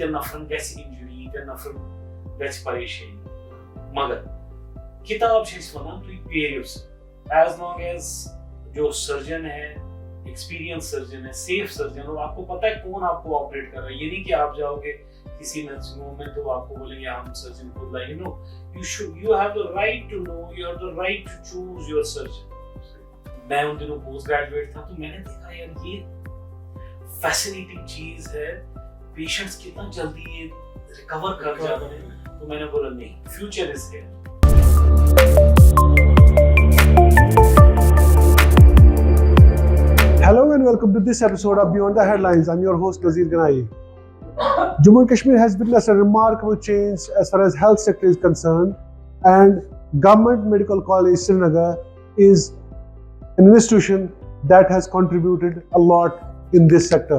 ka nafran gets injury, ka nafran gets pareshan. Magar kitab se iswana tu prepare yourself. As long as जो surgeon है, experience surgeon है, safe surgeon, और आपको पता है कौन आपको ऑपरेट कर रहा है, ये नहीं कि आप जाओगे किसी नर्सिंग होम में तो आपको बोलेंगे हम सर्जन खुद लाएंगे. No, you have the right to know, you have the right to choose your surgeon. मैं उन दिनों पोस्ट ग्रेजुएट था तो मैंने देखा यार ये फैसिनेटिंग चीज है, पेशेंट्स कितना जल्दी ये रिकवर कर जाते हैं. तो मैंने बोला नहीं, future is here. Hello and welcome to this episode of Beyond the Headlines. I'm your host Nazir Ganai. Jammu and Kashmir has witnessed a remarkable change as far as health sector is concerned, and Government Medical College Srinagar is an institution that has contributed a lot in this sector.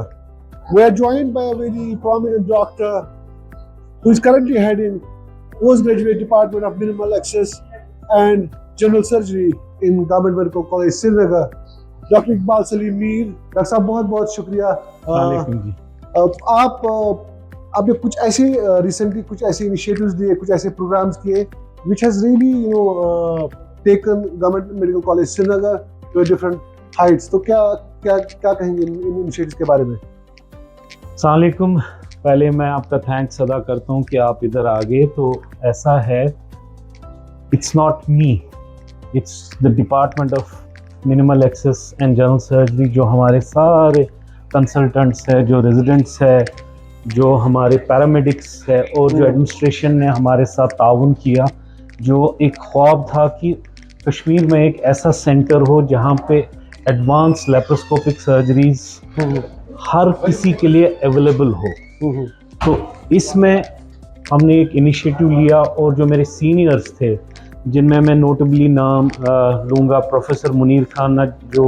We are joined by a very prominent doctor who is currently heading postgraduate department of minimal access and general surgery in Government Medical College Srinagar. Doctor Iqbal Salim Mir. Doctor साहब बहुत बहुत शुक्रिया. आपने कुछ ऐसे recently कुछ ऐसे initiatives दिए, कुछ ऐसे प्रोग्राम्स किए which has really taken government medical college Srinagar to different heights. तो क्या कहेंगे इन इनिशिएटिव्स के बारे में? अस्सलाम वालेकुम. पहले मैं आपका थैंक्स अदा करता हूँ कि आप इधर आ गए. तो ऐसा है, it's not me, it's the department of minimal access and general surgery, जो हमारे सारे कंसल्टेंट्स है, जो रेजिडेंट्स है, जो हमारे पैरामेडिक्स है और जो एडमिनिस्ट्रेशन ने हमारे साथ ताउन किया. जो एक ख्वाब था कि कश्मीर में एक ऐसा सेंटर हो जहाँ पे एडवांस लेप्रोस्कोपिक सर्जरीज हर किसी के लिए अवेलेबल हो. तो इसमें हमने एक इनिशिएटिव लिया और जो मेरे सीनियर्स थे, जिनमें मैं नोटेबली नाम लूँगा प्रोफेसर मुनीर खान, जो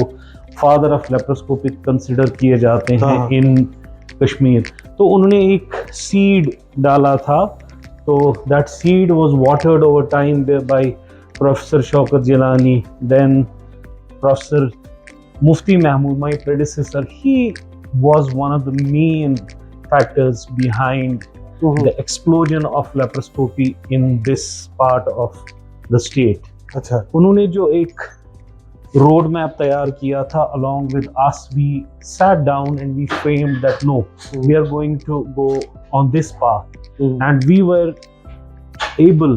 फादर ऑफ लेप्रोस्कोपिक कंसिडर किए जाते हैं इन कश्मीर. तो उन्होंने एक सीड डाला था. तो that seed was watered over time by professor Shaukat Jilani, then professor Mufti Mahmood, my predecessor. He was one of the main factors behind the explosion of laparoscopy in this part of the state. अच्छा. उन्होंने जो एक road map तैयार किया था along with us, we sat down and we framed that no, we are going to go on this path, and we were able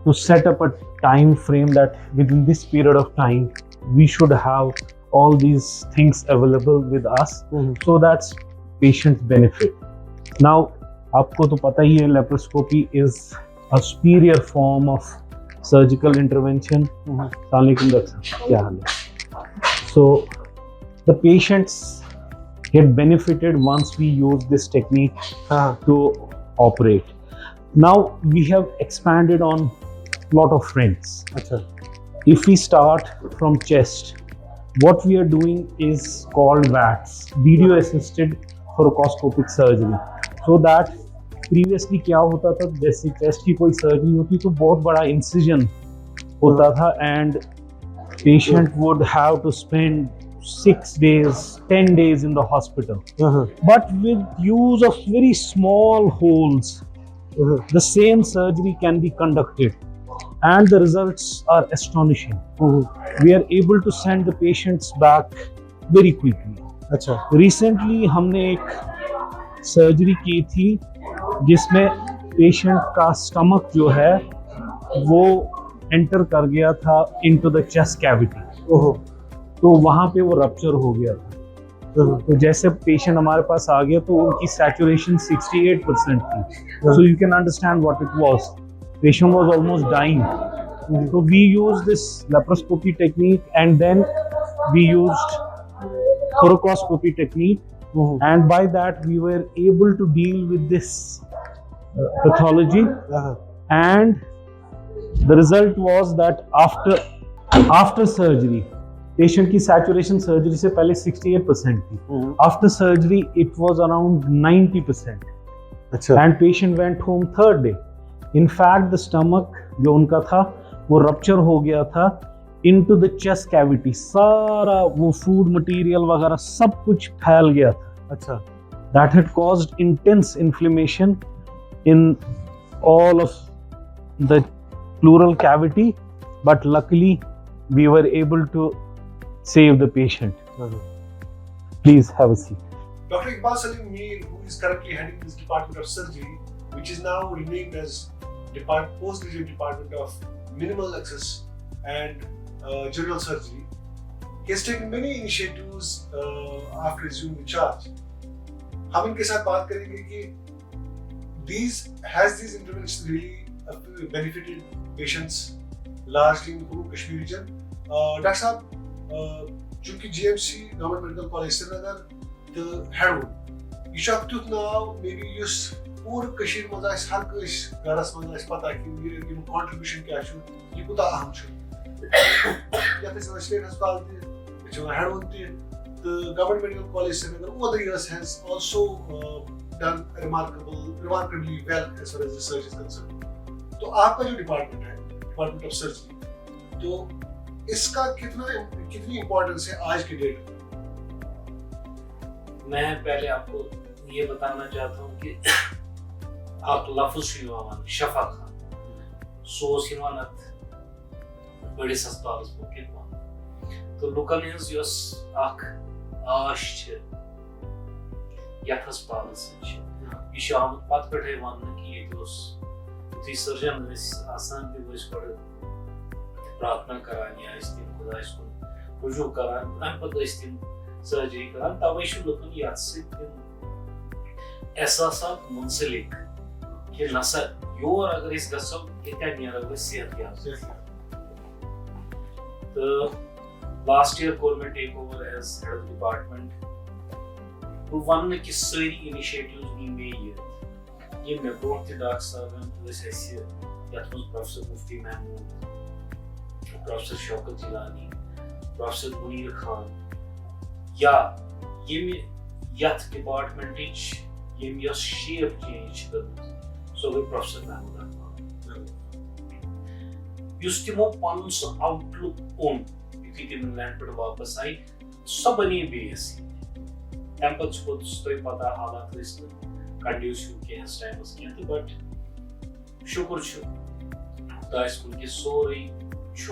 to set up a time frame that within this period of time we should have all these things available with us, so that's patient benefit. Now आपको तो पता ही है, laparoscopy is a superior form of surgical intervention. Assalamualaikum doctor, क्या हाल है? So the patients get benefited once we use this technique to operate. Now we have expanded on lot of fronts. If we start from chest, what we are doing is called VATS, video assisted thoracoscopic surgery. So that previously क्या होता था, जैसे chest की कोई surgery होती तो बहुत बड़ा इंसिजन होता था and patient would have to spend 6 days 10 days in the hospital. But with use of very small holes, the same surgery can be conducted and the results are astonishing. We are able to send the patients back very quickly. अच्छा. Recently हमने एक surgery की थी जिसमें patient का stomach जो है वो एंटर कर गया था इनटू द चेस्ट कैविटी. तो वहाँ पे वो रप्चर हो गया था. तो जैसे पेशेंट हमारे पास आ गया तो उनकी सैचुरेशन 68% थी. So you can understand what it was. Patient was almost dying. So we used this laparoscopy technique and then we used thoracoscopy technique, and by that we were able to deal with this pathology. And the result was that after surgery, patient की saturation surgery से पहले 68% थी. After surgery it was around 90%. अच्छा. And patient went home third day. In fact the stomach जो उनका था वो rupture हो गया था into the chest cavity. सारा वो फूड मटेरियल वगैरह सब कुछ फैल गया था. अच्छा. that had caused intense inflammation in all of the pleural cavity, but luckily we were able to save the patient. Please have a seat. Dr. Iqbal Salim Mir, who is currently heading this department of surgery, which is now renamed as Postgraduate Department of Minimal Access and General Surgery, he has taken many initiatives after assuming the charge. हम इनके साथ बात करेंगे कि these interventions really benefited patients largely in Jammu Kashmir region. Dr. साहब, चूंकि GMC Government Medical College Srinagar the Headwood, यह अख तुथ नाव maybe युस पूरे कशीर मज आस हर कस गरस मज आस पता कि ये कंट्रीब्यूशन क्या छु ये कुता अहम छु यत स्टेट अस्पताल ते छु Headwood ते the Government Medical College Srinagar over the years has also done remarkably well as far as research is concerned. तो आपका जो डिपार्टमेंट है डिपार्टमेंट ऑफ सर्जरी, तो इसका कितनी इम्पोर्टेंस है आज की डेट में? मैं पहले आपको ये बताना चाहता हूँ कि आप लफ्ज़ शुवान शफा खान सोस हिमानत बड़े अस्पतालस मुकिन तो लुकन हंस यस अख आश छ यथ अस्पतालस यह आमुत पत पे वन कि ये सर्जन आसान पे प्रार्थना करान या तम खुदा कुन रुजू करान तम पे तम सर्जरी करान तवे लुकन ये एहसास मुंसलिक कि नसा योर अगर गो ये नीरो सेहत तो लास्ट ईयर कोर मैं take over as head of department तो वन कि सारी इनिशिएटिव्स नी मे ये मे ब्रो डॉक्टर साहब professor Mufti Mahmood, professor Shaukat Jilani, professor Munir Khan या यथ डिपार्टमेंट ये शेप चेंज कर सो गई प्रोफेसर महमूद तमो पन सह आउटलुक ओन यु तम लैंड पे वापस आई सह बने बेस तम पे पता हालात कंड्यूसिव कैस टाइमस कह बट शुक्र खुदास कुन कि सोरे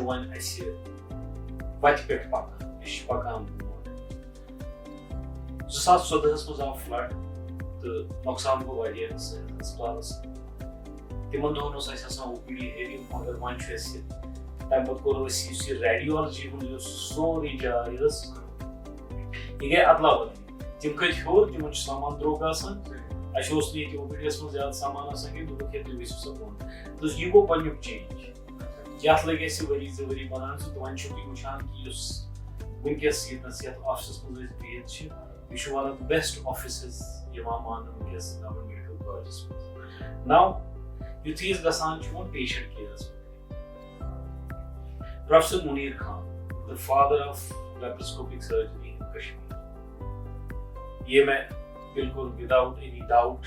वन वत पे पकान 2014 मज आव फ्लड तो नुकसान गो अस्पतालस तिमन दोहन ओपीडी हेवी मगर वन तम पे कोर रेडियोलॉजी हूँ सोरे जाय यह गई अदला बदली तम खत हर तम सामान द्रोग अस ओपीडी मज ज्यादा सामान कि तुम गो सा बोन तो यह गो गो चेंज यथ लगे वरी 2 वरी बनान तो वन वुचान कि वनकस ऑफिस मज बिहित यह one of the best offices मान वनकस गवर्नमेंट मेडिकल कॉलेज नाउ युथी गसान पेशेंट केयरस professor Munir Khan the father of laparoscopic surgery in Kashmir, ये मैं बिल्कुल without any doubt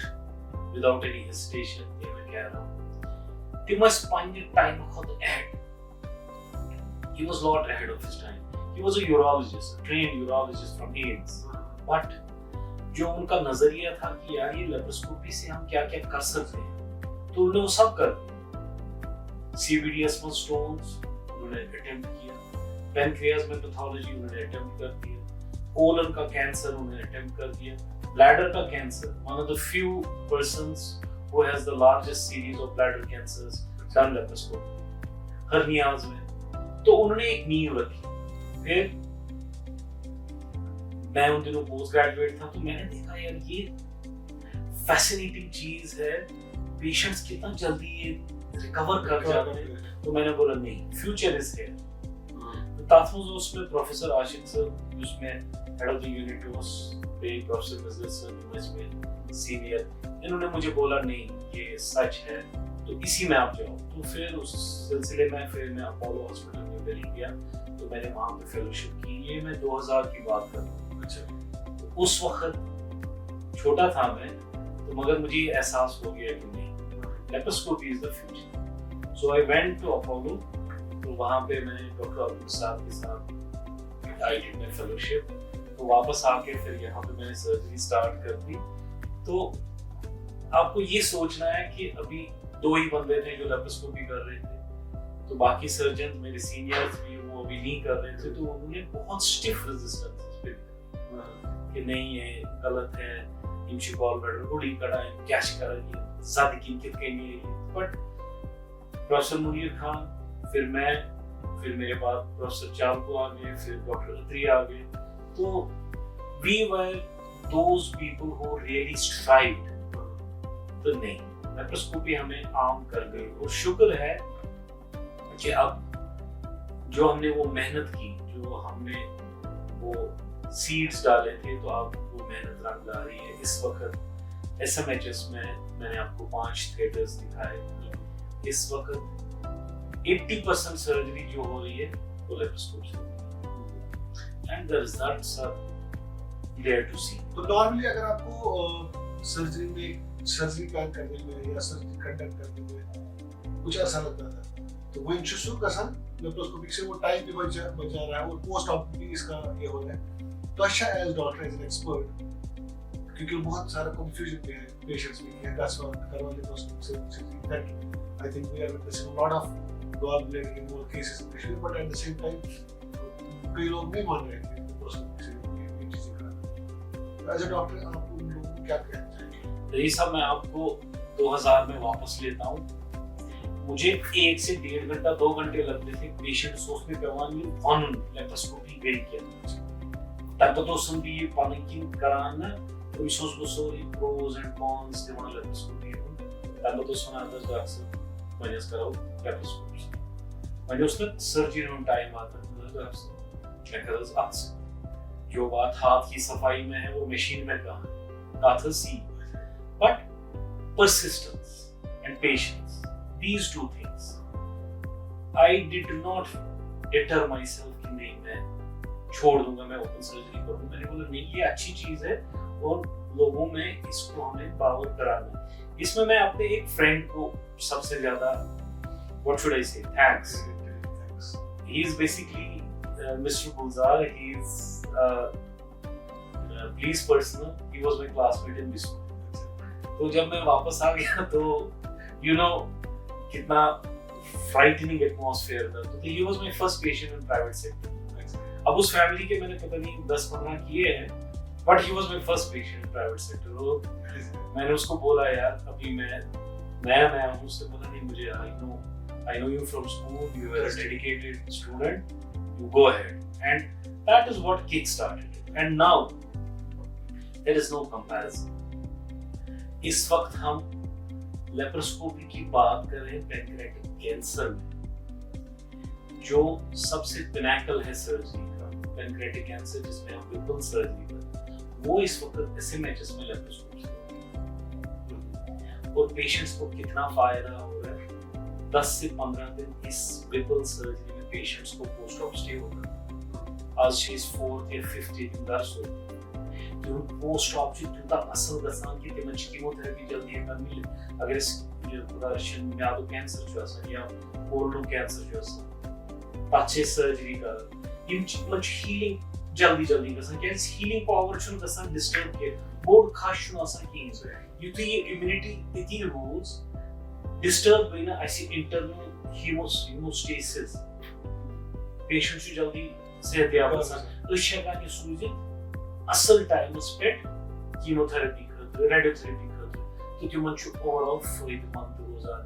without any hesitation ये मैं कह रहा हूँ तम पे टाइम खुद ahead. He was a lot ahead of his time. He was a urologist, a trained urologist from AIMS. But जो उनका नजरिया था कि यार ये लेप्रोस्कोपी से हम क्या क्या कर सकते हैं तो उन्होंने वो सब कर दिया. CBDS में स्टोन्स उन्होंने अटेम्प्ट किया, पैनक्रियाज में पैथोलॉजी उन्होंने अटेम्प्ट कर दिया, कोलन का कैंसर उन्होंने अटेम्प्ट कर दिया, ब्लैडर का cancer, one of the few persons who has the largest series of bladder cancers done laparoscopy, hernias में तो उन्होंने एक नींव रखी. फिर मैं उन दिनों पोस्ट ग्रेजुएट था तो मैंने देखा यार ये फैसिनेटिंग चीज है, पेशेंट्स कितना जल्दी ये रिकवर कर जाते हैं. तो मैंने बोला नहीं, फ्यूचर इज हियर. तो उसमें प्रोफेसर आशिक सर उसमें हेड ऑफ द यूनिट पे प्रोफेसर नजर सर इसमें सीनियर, इन्होंने मुझे बोला नहीं ये सच है तो इसी में आप जाओ. तो फिर उस सिलसिले में फिर मैं अपोलो हॉस्पिटल में दिल्ली गया तो मैंने वहाँ पे फेलोशिप की. ये मैं 2000 की बात कर रहा हूँ. तो उस वक्त छोटा था मैं तो मगर मुझे एहसास हो गया कि नहीं, laparoscopy is the future. So I went to Apollo. तो वहाँ पे मैंने डॉक्टर अब्दुल साहब के साथ आई डिड माय फेलोशिप. तो वापस आके फिर यहाँ पे मैंने सर्जरी स्टार्ट कर दी तो आपको ये सोचना है कि अभी 2 ही बंदे थे जो लेप्रोस्कोपी कर रहे थे, तो बाकी सर्जन मेरे सीनियर्स भी वो अभी नहीं कर रहे थे, तो उन्होंने बहुत स्टिफ रेजिस्टेंस पे कि नहीं ये गलत है, इनशी कॉल बेटर गुडी कड़ा है क्या करेंगे ज्यादा किनकित कहेंगे। बट प्रोफेसर मुनीर खान, फिर मैं, फिर मेरे बाद प्रोफेसर चालको आ गए, फिर डॉक्टर अत्री आ गए, तो we were those people who really strived. तो नहीं, लेप्रोस्कोपी हमें आम कर गई, और शुक्र है कि अब जो हमने वो मेहनत की, जो हमने वो सीड्स डाले थे, तो अब वो मेहनत रंग ला रही है। इस वक्त SMHS में मैंने आपको 5 थिएटर्स दिखाए। इस वक्त 80% सर्जरी जो हो रही है वो लेप्रोस्कोपी से हो रही है, and the results are there to see. तो नॉर्मली अगर आपको सर्जरी प्लान करने में या सर्जरी कंडक्ट करने में कुछ ऐसा लगता था, तो वो इंश्योर गसान लेप्रोस्कोपी से वो टाइम भी बच जा रहा है और पोस्ट ऑप भी इसका ये हो रहा है। तो अच्छा as doctor as an expert, क्योंकि बहुत सारा कंफ्यूजन भी है पेशेंट्स में कि करवा लेप्रोस्कोपी से that I think we are witnessing a lot of gall bladder in more cases in, but at the same time कई लोग नहीं मान रहे हैं लेप्रोस्कोपी से ये चीजें कराना। एज अ डॉक्टर आप उन लोगों को क्या कहना चाहिए? ये सब मैं आपको 2000 में वापस लेता हूँ। मुझे 1 से 1.5 घंटा 2 घंटे लगते थे पेशेंट सोचने पे वन लेप्रोस्कोपी गई क्या तब भी ये पनकिन कराना तो सोच बसोरी प्रोज एंड कॉन्स दिवान लेप्रोस्कोपी तब तो सुना था डॉक्टर मैंने कराओ लेप्रोस्कोपी मैंने उसने सर्जरी ऑन टाइम आता है मैं कर आज जो बात हाथ की सफाई में है वो मशीन में कहाँ है, बात है सी। But persistence and patience, these 2 things, I did not deter myself कि नहीं मैं छोड़ दूंगा, मैं ओपन सर्जरी करूँ। मैंने बोला नहीं ये अच्छी चीज है और लोगों में इसको हमें पावर कराना है। इसमें मैं अपने एक फ्रेंड को सबसे ज्यादा what should I say thanks. He is basically Mr. Gulzar. He is police personnel. He was my classmate in Bismarck. तो जब मैं वापस आ गया तो you know कितना frightening atmosphere था। तो he was my first patient in private sector. अब उस फैमिली के मैंने पता नहीं 10-15 किए हैं, but he was my first patient in private sector. तो मैंने उसको बोला यार अभी मैं नया हूँ, उससे बोला नहीं मुझे I know you from school, you were a dedicated student, you go ahead. And that is what kick-started it. And now there is no comparison. इस वक्त हम लेप्रोस्कोपी की बात कर रहे हैं पैंक्रियाटिक कैंसर में, जो सबसे पिनाकल है सर्जरी का। पैंक्रियाटिक कैंसर जिसमें हम विपल सर्जरी करते हैं, वो इस वक्त SMHS में लेप्रोस्कोपी से और पेशेंट्स को कितना फायदा हो रहा है। 10 से 15 दिन इस विपल सर्जरी में पेशेंट्स को पोस्ट ऑप स्टे होगा। आज 4th या 5th दिन दर्स हो जो पोस्ट ऑप तूता असल गसान कि तिमन कीमोथेरेपी जल्दी हेकान मिले। अगर इस रशियन म्यादो कैंसर जो आसान या कोलोन कैंसर जो आसान तचे सर्जरी कर यम हीलिंग जल्दी गसान क्या हीलिंग पावर छुन गसान डिस्टर्ब के बोर्ड खास छुन आसान कि युति ये इम्यूनिटी इति रूल्स डिस्टर्ब बिना ऐसी इंटरनल हीमोस्टेसिस पेशेंट से जल्दी सेहतयाब आसान अशगान ये सूझे असल टाइम स्पेट कीमोथेरेपी खतर रेडियोथेरेपी खतर तो तिमन छु ओवरऑल फायदेमंद रोजान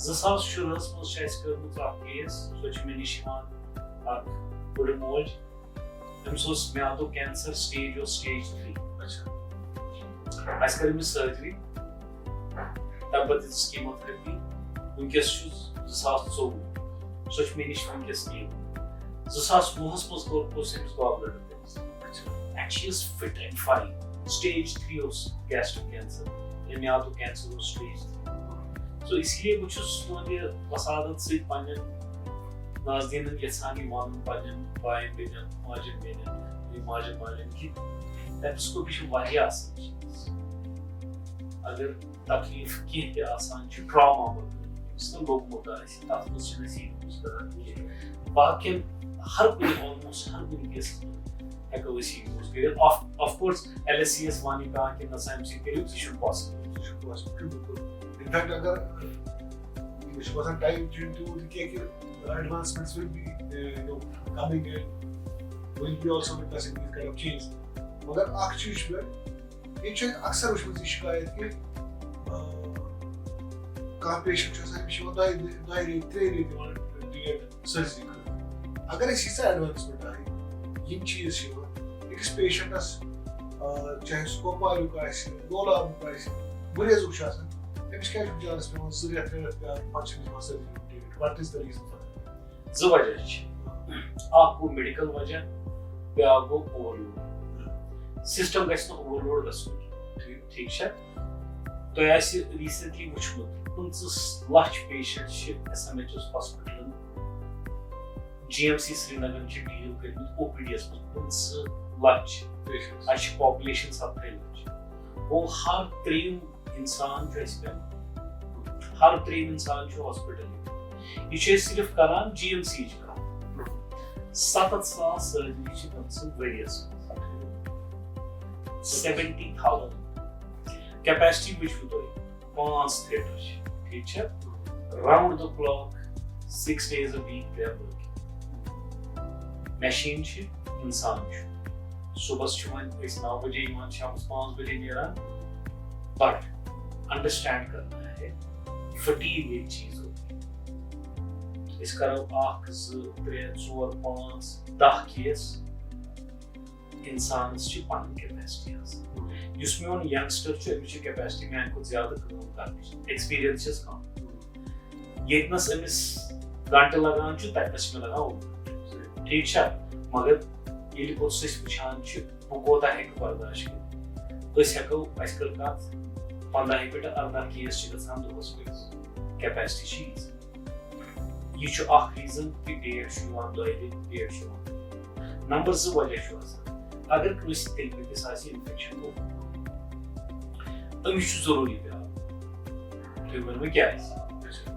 2016 में शायद करमुत अख केस सो मे निश अख बुड़ मोज तमस म्यादो कैंसर स्टेज और स्टेज 3 अच्छा अस कर सर्जरी तब पत कीमोथेरेपी उनकेस 2014 सो मे निश उनकेस नीम 2020 में कोर पोसिम्स गॉबलेट and she is fit and fine. Stage 3 of gastric cancer. Lemyato cancer was stage 3. So इसलिए कुछ उसने वसादत से पाने नाज़दीन के सानी मालूम पाने बाएं बेजन मार्जिन बेजन ये मार्जिन की लेप्रोस्कोपी शु वारिया आसान अगर तकलीफ की है आसान जो ट्रॉमा होता है इसको लोग मोटा है ताकि उससे नसीब उस तरह की बाकी हर कोई ऑलमोस्ट हर कोई case hekko is use kariyo. Of course LSCS wani ka ki na SAMC kariyo this should possible. In fact, agar you should have time to the advancements will be coming and will be also witnessing these kind of change. मगर अक्ष चीज पे ये चीज अक्सर उसमें से शिकायत कि कहाँ पेशेंट जो है विषय दाई रेट 3 रेट डिमांड डिएट सर्जरी कर अगर इसी से एडवांसमेंट आई ये चीज शिवा एक पेशेंट अस चाहे स्कोपाइल का ऐसे गोला का ऐसे बुरे जुशासन तमिस क्या जुक जानस पे जरिया पे फंक्शन में surgery what is the reason for जो वजह छ आपको मेडिकल वजह पे आपको ओवरलोड सिस्टम गैस ना ओवरलोड गसुन ठीक छ तो ऐसे रिसेंटली वुचमुत 50 लाख पेशेंट छ एसएमएचएस हॉस्पिटल जीएमसी श्रीनगर छ डील करमित ओपीडीएस 50 लाख पेशेंट्स आज पॉपुलेशन 70 लाख वो हर त्रीम इंसान जो इसमें हर त्रीम इंसान जो हॉस्पिटल ये सिर्फ करान जीएमसी का 7,000 सर्जरी छ गमस various 70,000 capacity which we do 5 theaters ठीक है round the clock 6 days a week they are working machine छ इंसान छ सुबह छ 9 बजे इमान शाम 5 बजे नेरान but understand करना है fatigue एक चीज होती है इस करो 1 2 3 4 5 10 केस इंसान छ पन कैपेसिटी युस मेन यंगस्टर छ अमिस कैपेसिटी मैन को ज्यादा काम करने एक्सपीरियंस छ कम येतनस अमिस घंटे लगान छ ततस में लगाओ ठीक छ मगर ये कोशिश वुचान छ बो कोता हेक बर्दाश्त कर अस हेको अस कर कत 15 पेट 18 केस छ गसान दोस कैपेसिटी चीज ये छ अख रीजन कि डेट छ वन डेट छ नंबर 2 वजह छ अगर किसी दिल में किसी इन्फेक्शन हो अमिस जरूरी पे तो मन क्या है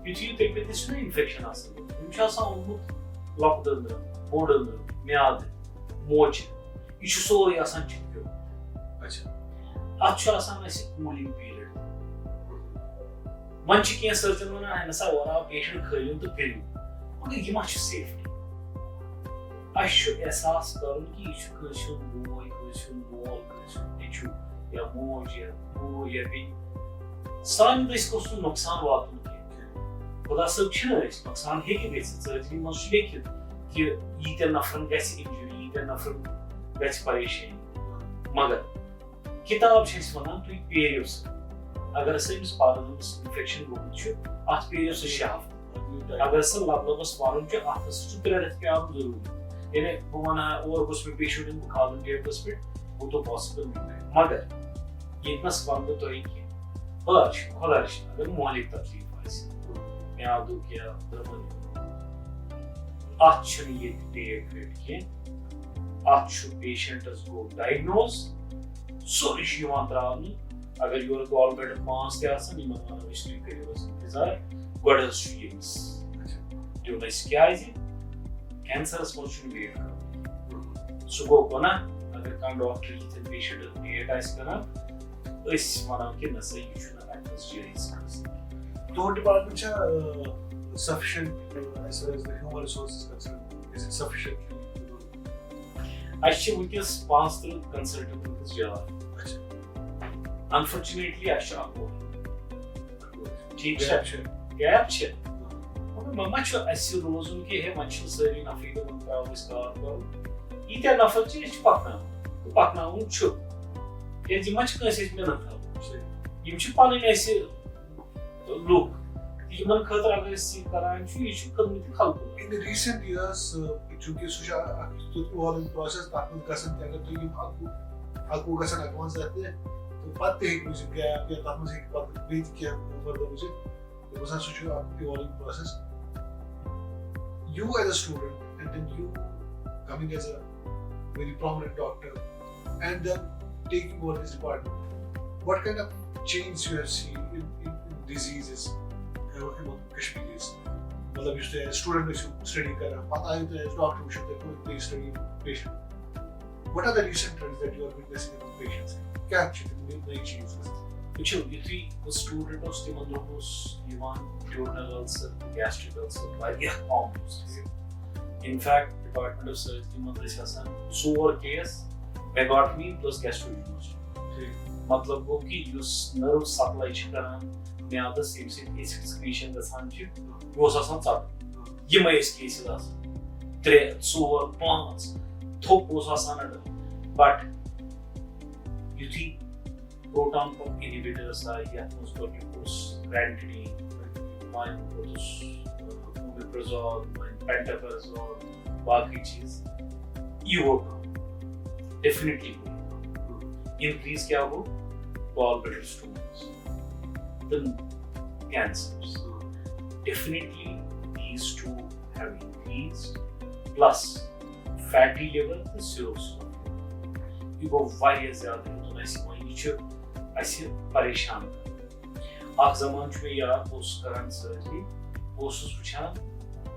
युथि दिल में दिस इन्फेक्शन आसन अमिस आसान ओमुत लॉकडाउन बोर्डन म्याद मोच ये सोरे आसान चिपक्यो अच्छा अच्छा आसान ऐसे कूलिंग पीरियड मन के सर्जन वना है नसा वरा पेशेंट खलियो तो फिर मगर ये माछ सेफ्टी अशु एहसास करुन कि यह कशुन बोय कशुन मोल कशुन निचु या मोज या बो या बी सान दस को नुकसान वातुन के खुदा सब छ नुकसान हेकि गसित सर्जरी मज लेखित कि यीत नफरन गस इंजरी यीत नफरन गस परेशानी मगर किताब छ वनान तुम पेरियो अगर समिस पारस इन्फेक्शन गोमुत छ अत पेरियो शाफ अगर स लबलबस वारुन छ अत छ 3 रेत पे आप जरूरी यानी वो मना और कुछ में पेशेंट इन बुखार के बस पे वो तो पॉसिबल नहीं है मगर ये इतना स्वागत तो है कि हलाश अगर मौलिक तकलीफ है मैं आप दो क्या दरमन अच्छी ये डेट रेट के अच्छी पेशेंट को डायग्नोज सो इश्यू मात्रावनी अगर योर गवर्नमेंट 5 के आसन नहीं मनवाना इसलिए करियो इंतजार गॉडस शीम्स जो मैं क्या है कैंसर मज वेट कर सह गो गुना अगर कह डॉक्टर ये पेशेंट डेट आना कि नसा यह जायज तो department sufficient as far as the human resources concerned? Is it sufficient? वुनकस 5 consultant जाय अनफॉर्चुनेटली ठीक गैप ममा रोजन कि हे मन सारी नफरी दपन त्रोस कार कर यीत्या नफर पकना मेहनत थी लूक इन खतर अगर करान खदमत खल्क In the recent years, चूंकि evolving process तक गसन अगर तुम अकु गसन एडवांस रहते हैं तो पत्ते एक मुझे गैप या तक मुझे पत्ते बीत किया फर्दर मुझे तो बस सोचो evolving process you as a student and then you coming as a very prominent doctor and then taking over this department, what kind of change you have seen in diseases in Kashmir? मतलब इस student में study कर रहा पता है तो doctor में शुद्ध कोई study patient What are the recent trends that you are witnessing among patients? क्या नई चीज है? Which यदि student os timon dos divan duodenal ulcer, gastric ulcer, various common. In fact, Department of Surgery mandis asan sore case megatomy plus gastrointestinal. मतलब वो कि use nerve supply ch karan meadas sem se acid secretion gasan ch वो asan cat. Yimay is cases asan 3 4 5 thop os asan ad. But you think proton pump inhibitors are glucose, ranitidine, omeprazole, pantoprazole, बाकी चीज ये होगा definitely increase क्या हो gallbladder stones, the cancers definitely these two have increased plus fatty liver the cirrhosis ये वो warrior ज़्यादा है तो ऐसी वही च ऐसे परेशान कर ज़मान च में याद उस करन सर्जरी उस वुचान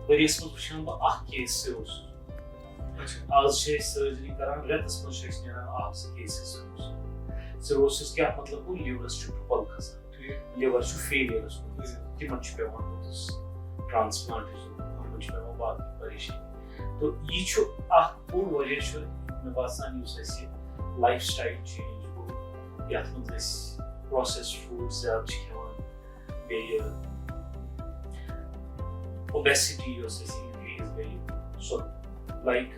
वरियस में वुचान बा केस cirrhosis आज से सर्जरी करन रेतस में शेक्स नेरान केसेस cirrhosis क्या मतलब वो लिवर च ट्रबल खसन लिवर च फेलियर कि मच पे वांस ट्रांसप्लांटेशन मच पे बात परेशानी तो ये च पूर्ण वजह च मैं बासान यूज ऐसे lifestyle change हो या तो जैसे processed foods ज़्यादा खाना बेयर obesity or increase बेयर so like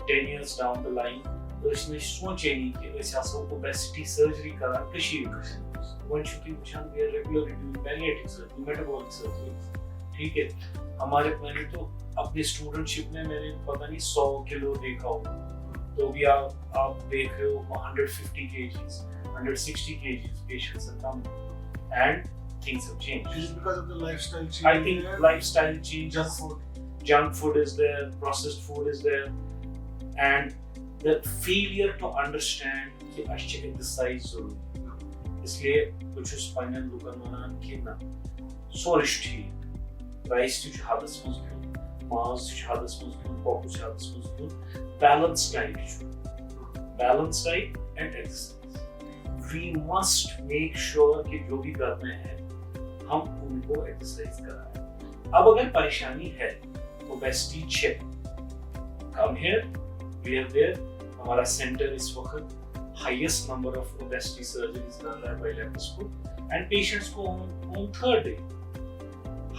10 years down the line तो इसमें सोचे नहीं कि ऐसे आसा obesity surgery करा कशीर कर one should be Chand we are regularly doing bariatric surgery metabolic surgery ठीक है हमारे मैंने तो अपने स्टूडेंटशिप में मैंने पता नहीं 100 किलो देखा होगा तो भी आप देख रहे हो 150 kgs, 160 kgs patients have come and things have changed. Is it because of the lifestyle change? I think lifestyle change, junk food is there, processed food is there, and the failure to understand कि अच्छे exercise ज़रूरी है. इसलिए कुछ spinal लुकन वनान कि ना सोरिश ठीक, rice तुझ हादस मज़ मांस हादस मजबूत फोकस हादस मजबूत balanced diet and exercise we must make sure कि जो भी करना है हम उनको एक्सरसाइज कराएं अब अगर परेशानी है obesity check come here we are there हमारा सेंटर इस वक्त highest number of obesity surgeries कर रहा है by laparoscope and patients को on third day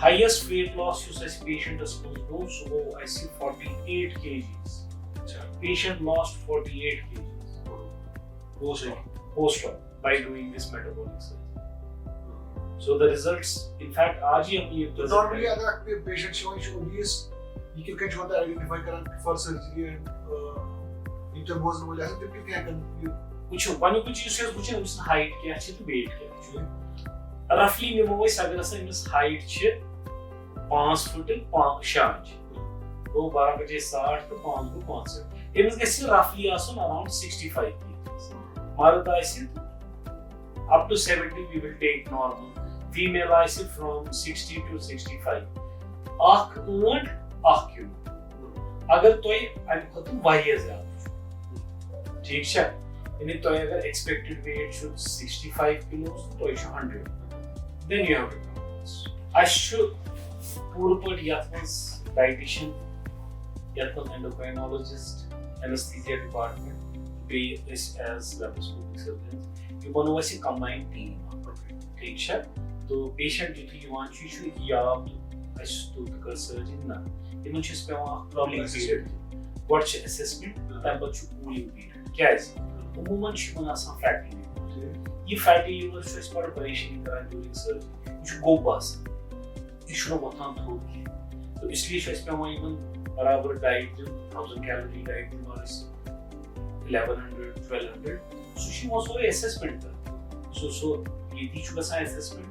highest weight loss you say patient is supposed to go so I see 48 kgs patient lost 48 kgs post-op by doing this metabolic surgery so the results in fact आज ही हम ये normally अगर patient shows obese you can get to identify for surgery and intervals वाले ऐसे तो क्या करना कुछ वानी कुछ चीज़ें कुछ है उसकी height क्या है तो weight क्या है roughly में वो इस अगर ऐसा इस height चे 5 फुट 5 शांच वो 12 बजे 60 तो 5 को 5 से इमस गैस roughly आसन around 65 kgs मर्द आइसे up to 70 we will take normal female आइसे from 60 to 65 आख ऊंट आख क्यों अगर तो ये अब खत्म वारियर ज़्यादा ठीक है इन्हें तो अगर expected weight should 65 kilos तो ये 100 then you have to I should पूर्वपट यात्मस dietitian यात्मस endocrinologist anesthesia department be this as laparoscopic surgeons you want to see combined team ठीक है तो patient if you want you should याब अशुतो तक surgeon ना ये मुझे इस पे वहाँ cooling period what assessment तब बच्चों cooling period क्या है उम्मन शुमना सा fatty ये fatty liver जो इस पर परेशानी करा during surgery जो गोबास इशू बताऊं थोड़ी तो इसलिए शायद पे हमारी मन बराबर डाइट जो 1000 कैलोरी डाइट हमारे 1100 1200 so she was also assessment so ये teach was assessment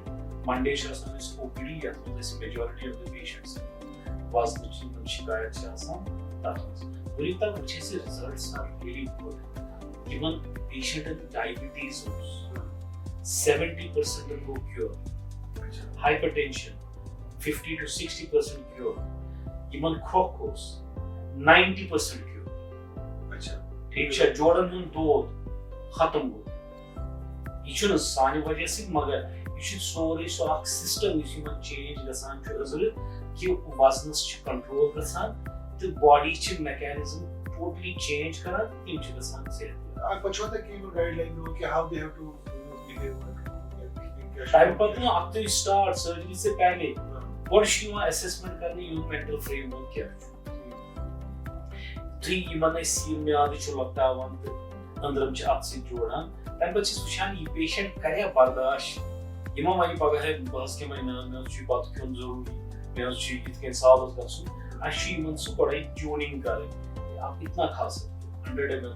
Monday shows on this OPD या तो जैसे majority of the patients was the chief शिकायत से आसान तब और इतना अच्छे से results are really good even patient with diabetes 70% of go cure hypertension 50 to 60% cure. Even crocos, 90% cure. अच्छा, ठीक है जोड़न हुन दौद खत्म गो यह सानि वजह से मगर यह सोरे सो अख सिस्टम चेंज गसान कि वजनस कंट्रोल गसान तो बॉडी मैकेनिज्म टोटली चेंज करान तम गसान सेहत पछो तक की गाइडलाइन हो कि how they have to time पता ना अब तो स्टार्ट सर्जरी से पहले गोड असेसमेंट करने यू मेंटल फ्रेमवर्क क्या थी यमन म्याद लपटावान तो अंदरम अत जोड़ान तम पे वुचान यह पेशेंट करे बर्दाश्त यमो वन पगह है बस के ना मे बत खुन जरूरी मे सालस गन सह गोड़े ट्यूनिंग कर आप इतना खा सकते 100 ml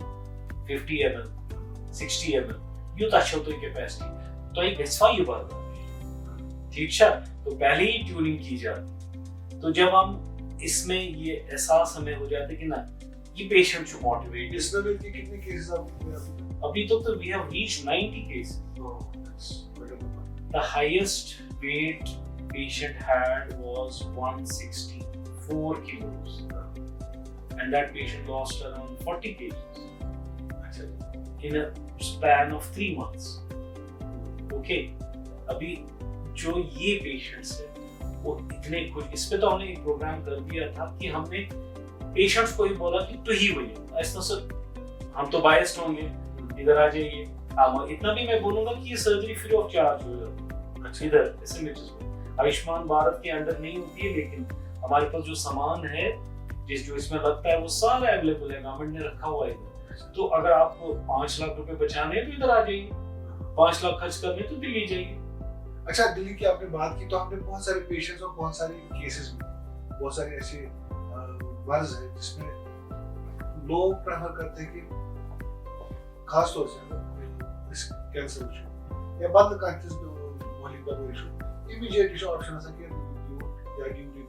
50 ml 60 ml यूता तुम कैपेसिटी तो ये गस्वा ये बर्दाश्त ठीक है तो पहले ही ट्यूनिंग की जाती तो जब हम इसमें ये एहसास हमें हो जाता है कि ना ये पेशेंट जो मोटिवेट इसमें भी कितने केसेस आपने अभी तक तो we have reached 90 cases the highest weight patient had was 164 kilos and that patient lost around 40 kgs in a span of 3 months okay अभी जो ये पेशेंट्स है वो इतने खुश इस पे तो हमने एक प्रोग्राम कर दिया था कि हमने पेशेंट्स को ही बोला कि तू ही वही ऐसा सर हम तो बायस्ड होंगे इधर आ जाइए इतना भी मैं बोलूंगा कि ये सर्जरी फ्री ऑफ चार्ज हो जाती है इधर एसएमएचएस में आयुष्मान भारत के अंडर नहीं होती है लेकिन हमारे पास जो सामान है जो इसमें लगता है वो सारा अवेलेबल है गवर्नमेंट ने रखा हुआ है इधर तो अगर आपको 5 लाख रुपए बचाने हैं तो इधर आ जाइए 5 लाख खर्च करने तो दिल्ली जाइए अच्छा दिल्ली की आपने बात की तो हमने बहुत सारे पेशेंट्स और बहुत सारे केसेस में बहुत सारे ऐसे मर्ज है जिसमें लोग प्रेफर करते हैं कि खास तौर से इस कैंसर इशू या बंद cancer molecular issue immediate option है कि या ड्यूटी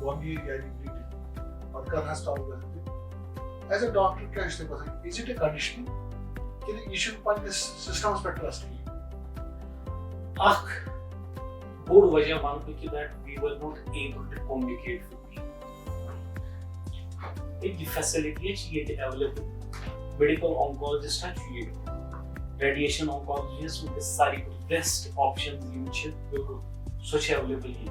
बॉम्बे या ड्यूटी और कर हस्ताल करते एज अ डॉक्टर क्या इसलिए पसंद इज इट अ कंडीशनिंग कि यह पन्नस सिस्टम्स पे ट्रस्ट की अख बोड़ वजह वन कि that we were not able to communicate with people एक फैसिलिटी है ये अवेलेबल मेडिकल ऑन्कोलॉजिस्ट है रेडिएशन ऑन्कोलॉजिस्ट उनके सारी बेस्ट ऑप्शंस यूं छ सच अवेलेबल है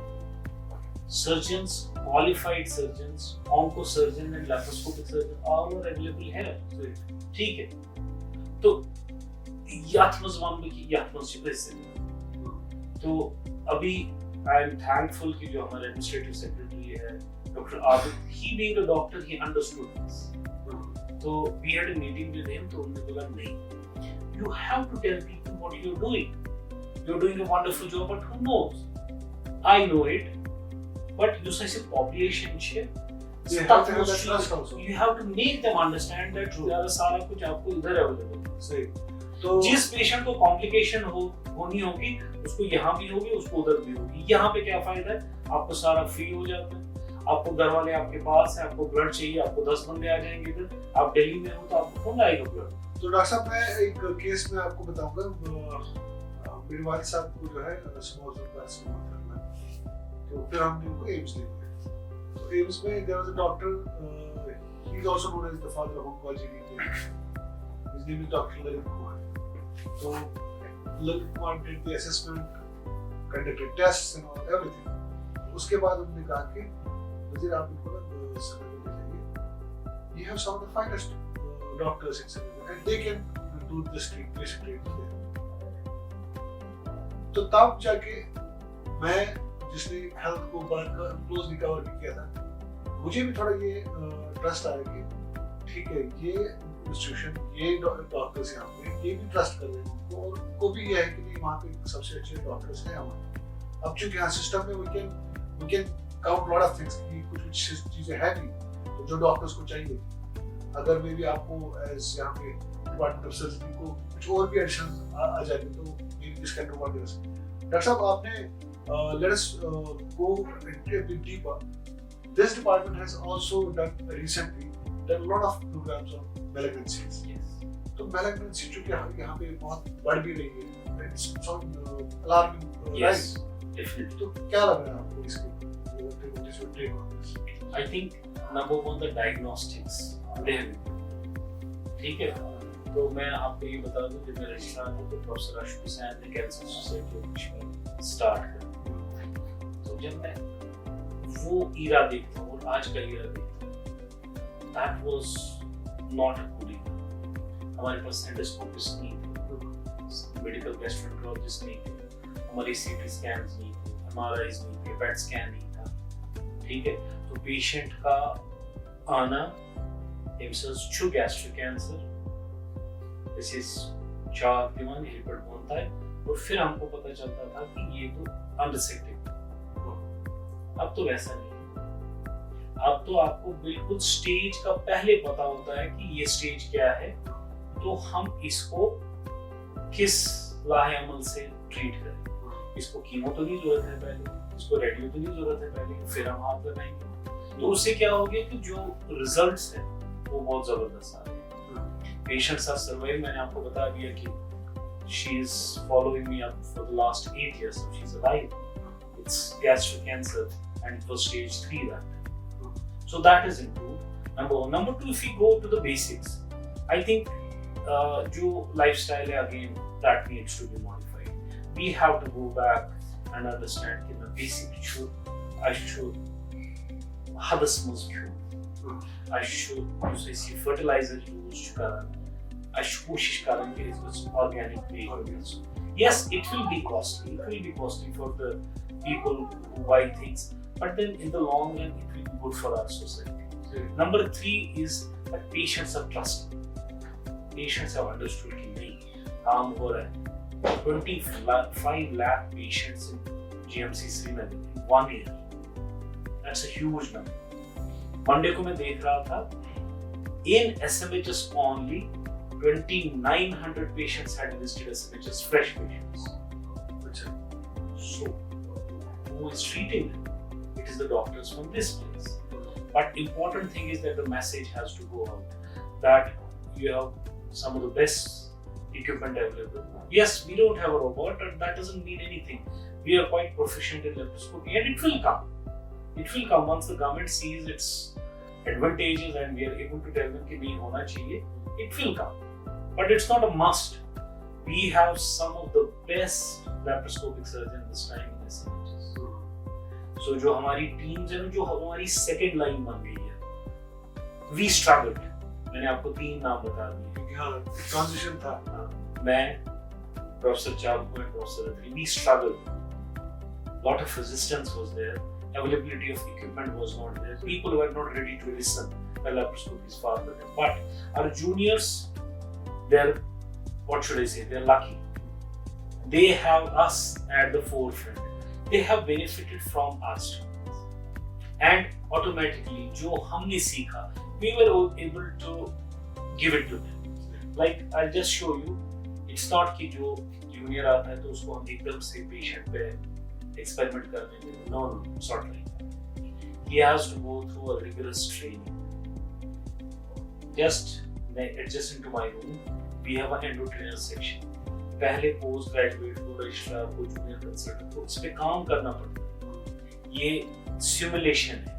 surgeons qualified surgeons onco surgeon and laparoscopic surgeon all are available है ठीक है तो याथ मज वन कि याथ मज तो अभी आई एम थैंकफुल कि जो हमारे एडमिनिस्ट्रेटिव सेक्रेटरी है doctor Abid he being a doctor he understood this तो we had a meeting with him तो उन्होंने बोला नहीं you have to tell people what you are doing a wonderful job but who knows I know it but you say population छे you have to make them understand that सारा कुछ आपको इधर available सही तो जिस पेशेंट को complication होनी होगी उसको यहाँ भी होगी उसको उधर भी होगी यहाँ पे क्या फायदा है आपको सारा फ्री हो जाता है आपको घर वाले आपके पास है आपको ब्लड चाहिए आपको 10 बंदे आ जाएंगे इधर आप दिल्ली में हो तो आपको कौन आएगा ब्लड तो डॉक्टर साहब मैं एक केस में आपको बताऊंगा मेरे वालिद साहब को जो है स्मॉल सेल कार्सिनोमा था तो फिर हमने उनको एम्स ले गए तो एम्स में there was a doctor he is also known as the father of oncology in India his name is doctor Lalit Kumar So, Lalitt Kumar did the assessment, conducted tests and all everything. उसके बाद उन्होंने कहा कि मुझे आप इनको समय ले जाइए. You have some of the finest doctors in Singapore and they can do this treatment there. तो तब जाके मैं जिसने हेल्थ को बड़ा क्लोजली कवर भी किया था मुझे भी थोड़ा ये ट्रस्ट आया कि ठीक है ये इंस्टीट्यूशन ये डॉक्टर्स यहाँ पे ये भी ट्रस्ट कर रहे हैं उनको और उनको भी ये है कि नहीं वहाँ पे सबसे अच्छे डॉक्टर्स हैं हमारे अब चूंकि यहाँ सिस्टम में we can count lot of things कि कुछ चीजें हैं नहीं तो जो डॉक्टर्स को चाहिए अगर मे भी आपको एज यहाँ पे डिपार्टमेंट ऑफ सर्जरी को कुछ और भी एडिशन आ जाएंगे तो may be this can do wonders doctor साहब आपने let us go a bit deeper. This department has also recently done a lot of programs on malignancies. Yes. तो malignancy जो कि यहाँ पे बहुत बढ़ भी रही है, it's alarming. Yes, definitely. तो क्या लग रहा है आपको इसके? What is your take on this? I think number one the diagnostics. They have ठीक है। तो मैं आपको ये बता दूं, जब मैं रजिस्ट्रार था तो प्रोफेसर अशोक सैन ने cancer society of Kashmir start किया। तो जब मैं वो ईरा देखता हूँ और आज का ईरा देखता हूँ, that was not a good era. हमारे पास एंडोस्कोपिस्ट नहीं थे, मेडिकल गैस्ट्रोएंटरोलॉजिस्ट नहीं थे, हमारे सीटी स्कैन्स नहीं थे, एमआरआईज नहीं थे, पेट स्कैन नहीं था। ठीक है, तो पेशेंट का आना himself to gastric cancer, this is चाक दीवान रिपोर्ट बनता है और फिर हमको पता चलता था कि ये तो अनरिसेक्टेड। अब तो वैसा नहीं है, अब तो आपको बिल्कुल स्टेज का पहले पता होता है कि ये स्टेज क्या है, तो हम इसको किस लाहेअमल से ट्रीट करें। इसको कीमो तो नहीं जरूरत है पहले, इसको रेडियो तो नहीं जरूरत है पहले, फिर हम हाथ लगाएंगे। तो उससे क्या हो गया कि जो रिजल्ट्स है वो बहुत जबरदस्त आ रहे हैं। Patients are surviving. मैंने आपको बता दिया कि she is following me up for the last 8 years, so she's alive. It's gastric cancer and it was stage 3 that time. So that is improved. Number 1. Number 2, if we go to the basics, I think जो lifestyle है again that needs to be modified. We have to go back and understand कि the basic should I should hadasımız şu. I should use fertilizer use çıkaran. I should koşiş karan ki it's organic way. Yes, it will be costly. It will be costly for the people who buy things, but then in the long run, it will be good for our society. Number 3 is that patients are trusted. Patients have understood कि नहीं काम हो रहा है। 25 lakh patients in GMC Srinagar in 1 year. That's a huge number. Monday को मैं देख रहा था, in SMHS only 2900 patients had visited SMHS, fresh patients. So who is treating them? It is the doctors from this place. But important thing is that the message has to go out that you have some of the best equipment available. Yes, we don't have a robot, but that doesn't mean anything. We are quite proficient in laparoscopy, and it will come. It will come once the government sees its advantages and we are able to tell them कि नहीं होना चाहिए. It will come, but it's not a must. We have some of the best laparoscopic surgeons this time in SMHS. So जो हमारी teams है ना, जो हमारी सेकेंड लाइन बन गई है, we struggled. मैंने आपको 3 नाम बता दिए क्योंकि हाँ ट्रांजिशन था। मैं professor Chaku and professor Atri, we struggled. Lot of resistance was there. Availability of equipment was not there. People were not ready to listen. The laparoscopy is far better. But our juniors, they're, what should I say? They're lucky. They have us at the forefront. They have benefited from our students. And automatically, जो हमने सीखा, we were able to give it to them. Like I'll just show you. It's not कि जो junior आता है तो उसको हम एकदम से patient पे experiment करने दें. No, it's not like that. He has to go through a rigorous training. Just adjust into my room. We have an endotrainer section. पहले पोस्ट ग्रेजुएट को, रजिस्ट्रार को, जूनियर कंसल्टेंट को इस पे काम करना पड़ता है। ये सिमुलेशन है,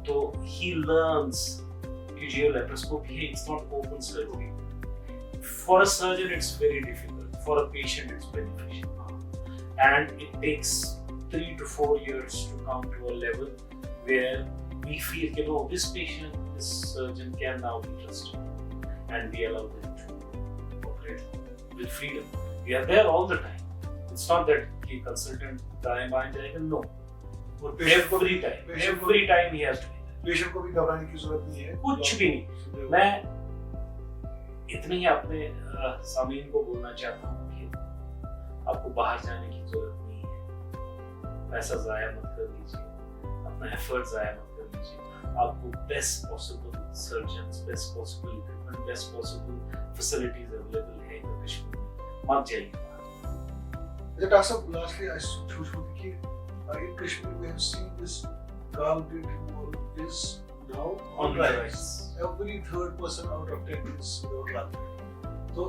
तो he learns कि जो laparoscopy है, it's not open surgery. For a surgeon, it's very difficult. For a patient, it's beneficial. And it takes 3 to 4 years to come to a level where we feel that no, this patient, this surgeon can now be trusted, and we allow them to operate with freedom. We are there all the time. It's not that the consultant दाएं बाएं जाएगा, no. Every time he has to be there. Patient को भी घबराने की जरूरत नहीं है, कुछ भी नहीं। मैं इतना ही अपने सामीन को बोलना चाहता हूँ कि आपको बाहर जाने की जरूरत नहीं है। पैसा जाया मत कर लीजिए, अपना एफर्ट जाया मत कर लीजिए। आपको best possible surgeons, best possible equipment, best possible facilities available है इधर कश्मीर में, मत जाइए। डॉक्टर साहब, lastly I should कि in Kashmir we have seen this gallbladder wall is now on the rise. Every third person out of 10 is without gallbladder. तो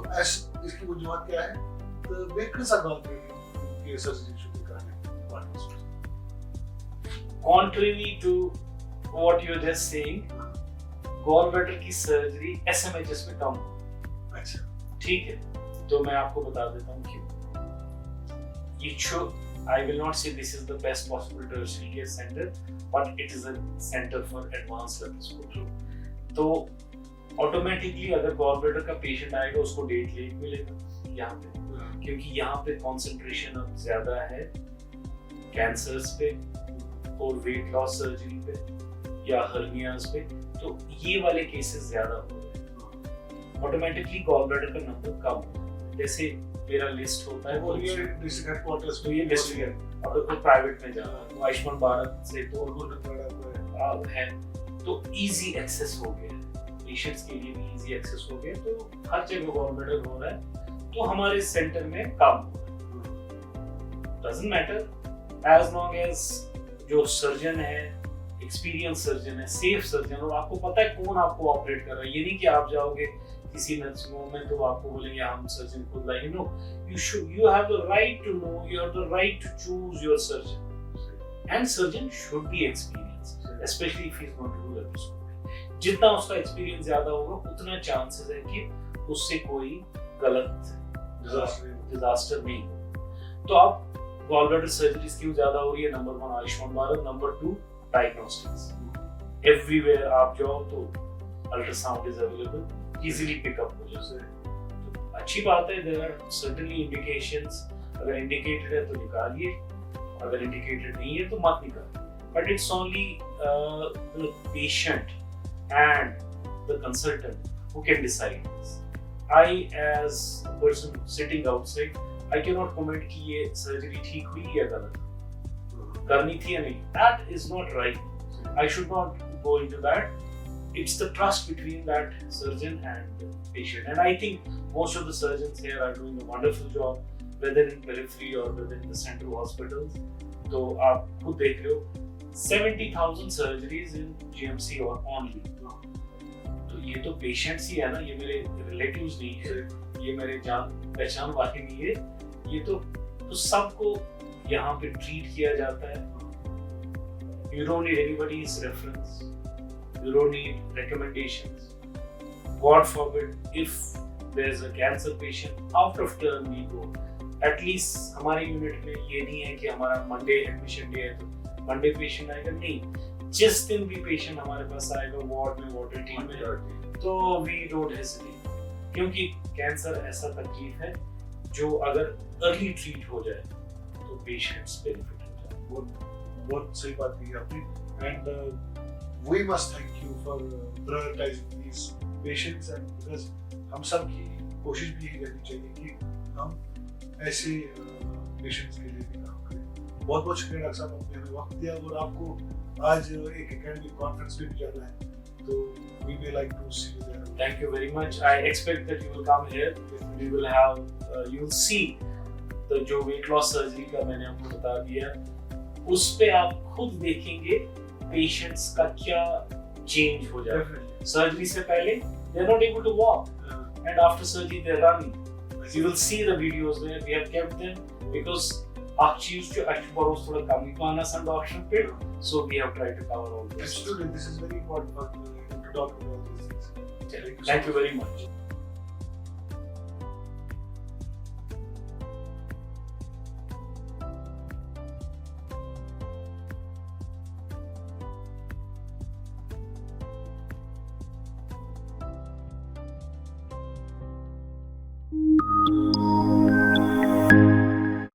इसकी वजूहत क्या है? The bakers are gallbladder के सर्जरी शुरू करने। Contrary to what you're just saying, gallbladder की surgery SMHS में कम, ठीक है, तो मैं आपको बता देता हूँ क्यों। ये I will not say this is the best possible tertiary care center, but it is a center for advanced laparoscopy. तो ऑटोमेटिकली अगर गॉलब्लैडर का पेशेंट आएगा उसको डेट लेट मिलेगा यहाँ पे, क्योंकि यहाँ पे कंसंट्रेशन अब ज्यादा है कैंसर्स पे और वेट लॉस सर्जरी पे या हर्नियाज पे, तो ये वाले केसेस ज्यादा हो रहे हैं। ऑटोमेटिकली गॉलब्लैडर का नंबर कम होता है। जैसे मेरा लिस्ट होता है वो ये डिस्ट्रिक्ट हेडक्वार्टर्स तो ये डिस्ट्रिक्ट अगर कोई प्राइवेट में जाना है तो आयुष्मान भारत से तो है, तो इजी एक्सेस हो गया है, पेशेंट्स के लिए भी इजी एक्सेस हो गया, तो हर जगह गवर्नमेंट हो रहा है, तो हमारे सेंटर में काम हो रहा है। Doesn't matter as long as जो सर्जन है एक्सपीरियंस सर्जन है, सेफ सर्जन, और आपको पता है कौन आपको ऑपरेट कर रहा है। ये नहीं कि आप जाओगे किसी नर्सिंग होम में तो आपको बोलेंगे हम सर्जन खुद लाएंगे। No, you have the right to know, you have the right to choose your surgeon, and surgeon should be experienced, especially if he is not doing laparoscopy. जितना उसका एक्सपीरियंस ज्यादा होगा उतना चांसेस है कि उससे कोई गलत डिजास्टर नहीं हो। तो अब गॉलब्लैडर सर्जरीज क्यों ज्यादा हो रही है? Number 1 Ayushman Bharat, number 2 diagnostics. Everywhere आप जाओ तो ultrasound is available, easily pickup हो जाता है। तो अच्छी बात है, देयर आर सर्टेनली इंडिकेशंस, अगर इंडिकेटेड है तो निकालिए, अगर इंडिकेटेड नहीं है तो मत निकालिए, but it's only the patient and the consultant who can decide this. I as a person sitting outside I can not comment कि ये सर्जरी ठीक हुई या गलत, करनी थी या नहीं। That is not right, I should not go into that. It's the trust between that surgeon and the patient, and I think most of the surgeons here are doing a wonderful job, whether in periphery or whether in the central hospitals. तो आप खुद देख रहे हो 70,000 surgeries in GMC or only. तो ये तो patients ही है ना, ये मेरे relatives नहीं है, ये मेरे जान पहचान वाले नहीं है, ये तो सबको यहाँ पे treat किया जाता है। You don't need anybody's reference. You don't need recommendations. God forbid, if there's a cancer patient, out of turn we go. At least हमारे यूनिट में ये नहीं है कि हमारा मंडे एडमिशन डे है तो मंडे पेशेंट आएगा, नहीं, जिस दिन भी पेशेंट हमारे पास आएगा वार्ड में, वाटर टीम में, तो वी डोंट हेजिटेट, क्योंकि कैंसर ऐसा तकलीफ है जो अगर अर्ली ट्रीट हो जाए तो पेशेंट्स बेनिफिट हो जाए। बहुत सही बात की आपने, and we must thank you for prioritizing these patients, and because हम सब की कोशिश भी यही करनी चाहिए कि हम ऐसे पेशेंट्स के लिए भी काम करें। बहुत बहुत शुक्रिया डॉक्टर साहब, आपने हमें वक्त दिया, और आपको आज एक एकेडमिक कॉन्फ्रेंस पे भी जाना है, तो we may like to see you there. Thank you very much. I expect that you will come here. We will have, you will see the जो weight loss surgery का मैंने आपको बता दिया, उस पे आप खुद देखेंगे पेशेंट्स का क्या चेंज हो जाए। सर्जरी से पहले they are not able to walk, and after surgery they are running. You will see the videos there. We have kept them because our chiefs जो actually थोड़ा कम ही तो आना सन डॉक्टर पे, so we have tried to cover all this. Absolutely, this is very important to talk about these things. Thank you very much.